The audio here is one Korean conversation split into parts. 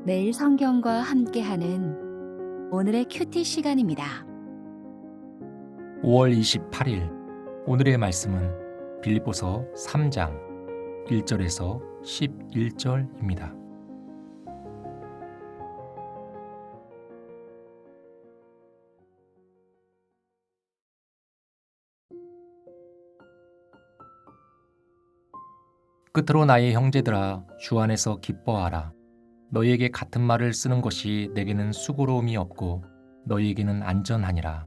매일 성경과 함께하는 오늘의 큐티 시간입니다. 5월 28일 오늘의 말씀은 빌립보서 3장 1절에서 11절입니다. 끝으로 나의 형제들아, 주 안에서 기뻐하라. 너희에게 같은 말을 쓰는 것이 내게는 수고로움이 없고 너희에게는 안전하니라.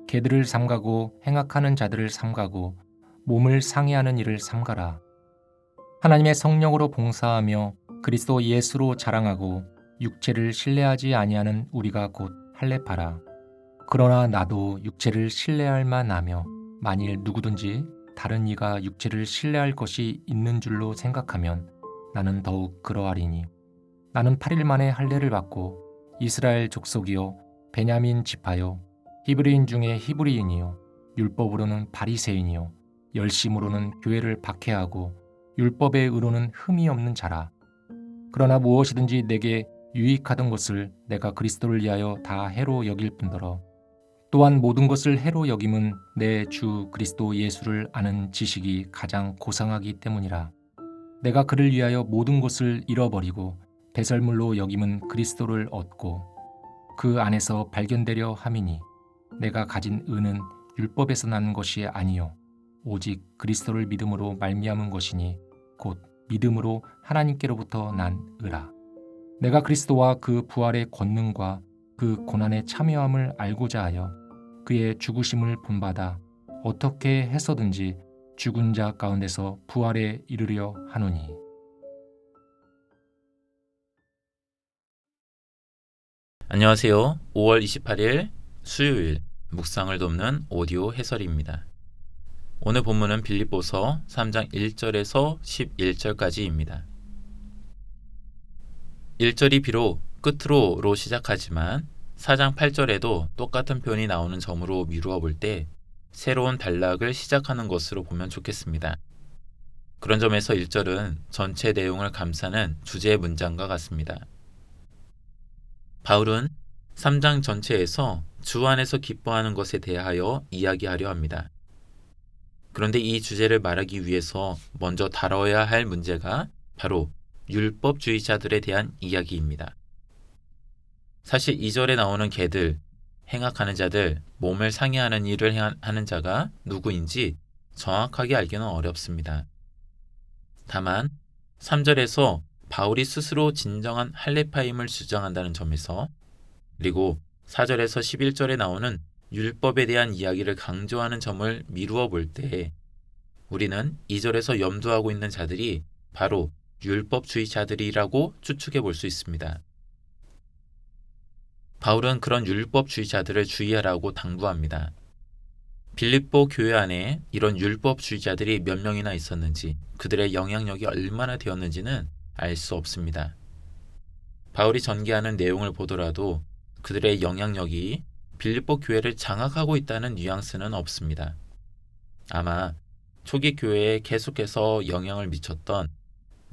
개들을 삼가고 행악하는 자들을 삼가고 몸을 상해하는 일을 삼가라. 하나님의 성령으로 봉사하며 그리스도 예수로 자랑하고 육체를 신뢰하지 아니하는 우리가 곧 할례파라. 그러나 나도 육체를 신뢰할 만하며 만일 누구든지 다른 이가 육체를 신뢰할 것이 있는 줄로 생각하면 나는 더욱 그러하리니, 나는 8일 만에 할례를 받고 이스라엘 족속이요 베냐민 지파요 히브리인 중에 히브리인이요 율법으로는 바리새인이요 열심으로는 교회를 박해하고 율법의 의로는 흠이 없는 자라. 그러나 무엇이든지 내게 유익하던 것을 내가 그리스도를 위하여 다 해로 여길 뿐더러 또한 모든 것을 해로 여김은 내 주 그리스도 예수를 아는 지식이 가장 고상하기 때문이라. 내가 그를 위하여 모든 것을 잃어버리고 배설물로 여김은 그리스도를 얻고 그 안에서 발견되려 함이니, 내가 가진 의는 율법에서 난 것이 아니요 오직 그리스도를 믿음으로 말미암은 것이니 곧 믿음으로 하나님께로부터 난 의라. 내가 그리스도와 그 부활의 권능과 그 고난에 참여함을 알고자 하여 그의 죽으심을 본받아 어떻게 해서든지 죽은 자 가운데서 부활에 이르려 하노니. 안녕하세요. 5월 28일 수요일 묵상을 돕는 오디오 해설입니다. 오늘 본문은 빌립보서 3장 1절에서 11절까지입니다. 1절이 비록 끝으로로 시작하지만 4장 8절에도 똑같은 표현이 나오는 점으로 미루어 볼 때 새로운 단락을 시작하는 것으로 보면 좋겠습니다. 그런 점에서 1절은 전체 내용을 감싸는 주제 문장과 같습니다. 바울은 3장 전체에서 주 안에서 기뻐하는 것에 대하여 이야기하려 합니다. 그런데 이 주제를 말하기 위해서 먼저 다뤄야 할 문제가 바로 율법주의자들에 대한 이야기입니다. 사실 2절에 나오는 개들, 행악하는 자들, 몸을 상해하는 일을 하는 자가 누구인지 정확하게 알기는 어렵습니다. 다만 3절에서 바울이 스스로 진정한 할례파임을 주장한다는 점에서, 그리고 4절에서 11절에 나오는 율법에 대한 이야기를 강조하는 점을 미루어 볼 때 우리는 2절에서 염두하고 있는 자들이 바로 율법주의자들이라고 추측해 볼 수 있습니다. 바울은 그런 율법주의자들을 주의하라고 당부합니다. 빌립보 교회 안에 이런 율법주의자들이 몇 명이나 있었는지, 그들의 영향력이 얼마나 되었는지는 알 수 없습니다. 바울이 전개하는 내용을 보더라도 그들의 영향력이 빌립보 교회를 장악하고 있다는 뉘앙스는 없습니다. 아마 초기 교회에 계속해서 영향을 미쳤던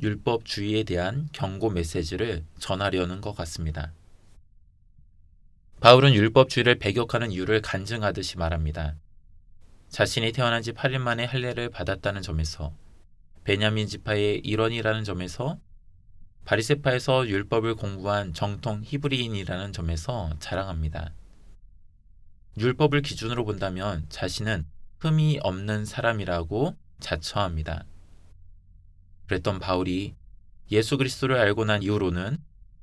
율법주의에 대한 경고 메시지를 전하려는 것 같습니다. 바울은 율법주의를 배격하는 이유를 간증하듯이 말합니다. 자신이 태어난 지 8일 만에 할례를 받았다는 점에서, 베냐민 지파의 일원이라는 점에서, 바리새파에서 율법을 공부한 정통 히브리인이라는 점에서 자랑합니다. 율법을 기준으로 본다면 자신은 흠이 없는 사람이라고 자처합니다. 그랬던 바울이 예수 그리스도를 알고 난 이후로는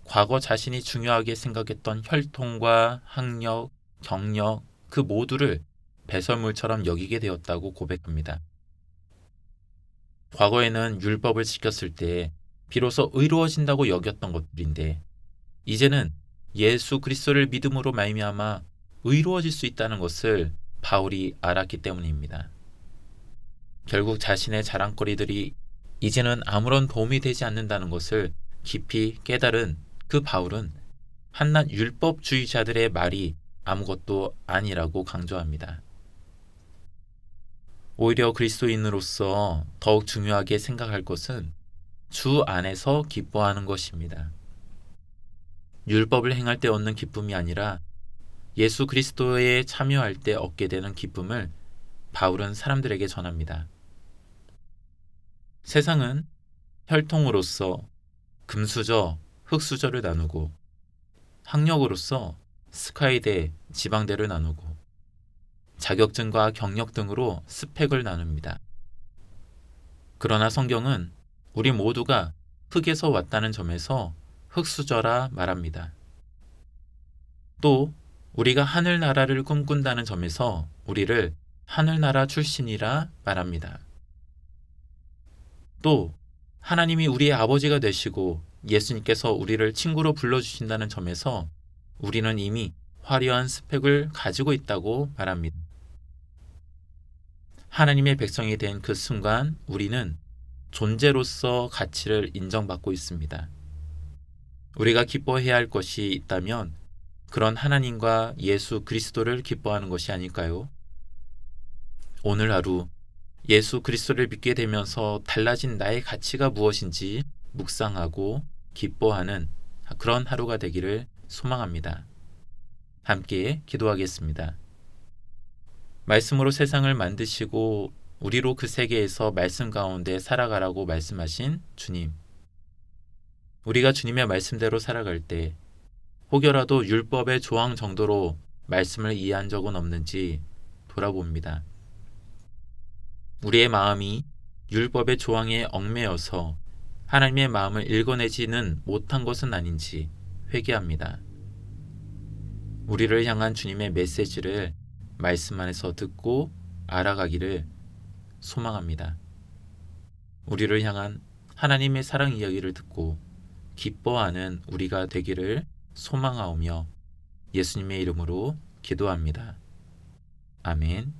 과거 자신이 중요하게 생각했던 혈통과 학력, 경력 그 모두를 배설물처럼 여기게 되었다고 고백합니다. 과거에는 율법을 지켰을 때 비로소 의로워진다고 여겼던 것들인데, 이제는 예수 그리스도를 믿음으로 말미암아 의로워질 수 있다는 것을 바울이 알았기 때문입니다. 결국 자신의 자랑거리들이 이제는 아무런 도움이 되지 않는다는 것을 깊이 깨달은 그 바울은 한낱 율법주의자들의 말이 아무것도 아니라고 강조합니다. 오히려 그리스도인으로서 더욱 중요하게 생각할 것은 주 안에서 기뻐하는 것입니다. 율법을 행할 때 얻는 기쁨이 아니라 예수 그리스도에 참여할 때 얻게 되는 기쁨을 바울은 사람들에게 전합니다. 세상은 혈통으로서 금수저, 흙수저를 나누고 학력으로서 스카이대, 지방대를 나누고 자격증과 경력 등으로 스펙을 나눕니다. 그러나 성경은 우리 모두가 흙에서 왔다는 점에서 흙수저라 말합니다. 또 우리가 하늘나라를 꿈꾼다는 점에서 우리를 하늘나라 출신이라 말합니다. 또 하나님이 우리의 아버지가 되시고 예수님께서 우리를 친구로 불러주신다는 점에서 우리는 이미 화려한 스펙을 가지고 있다고 말합니다. 하나님의 백성이 된 그 순간 우리는 존재로서 가치를 인정받고 있습니다. 우리가 기뻐해야 할 것이 있다면 그런 하나님과 예수 그리스도를 기뻐하는 것이 아닐까요? 오늘 하루 예수 그리스도를 믿게 되면서 달라진 나의 가치가 무엇인지 묵상하고 기뻐하는 그런 하루가 되기를 소망합니다. 함께 기도하겠습니다. 말씀으로 세상을 만드시고 우리로 그 세계에서 말씀 가운데 살아가라고 말씀하신 주님. 우리가 주님의 말씀대로 살아갈 때 혹여라도 율법의 조항 정도로 말씀을 이해한 적은 없는지 돌아봅니다. 우리의 마음이 율법의 조항에 얽매여서 하나님의 마음을 읽어내지는 못한 것은 아닌지 회개합니다. 우리를 향한 주님의 메시지를 말씀 안에서 듣고 알아가기를 소망합니다. 우리를 향한 하나님의 사랑 이야기를 듣고 기뻐하는 우리가 되기를 소망하오며 예수님의 이름으로 기도합니다. 아멘.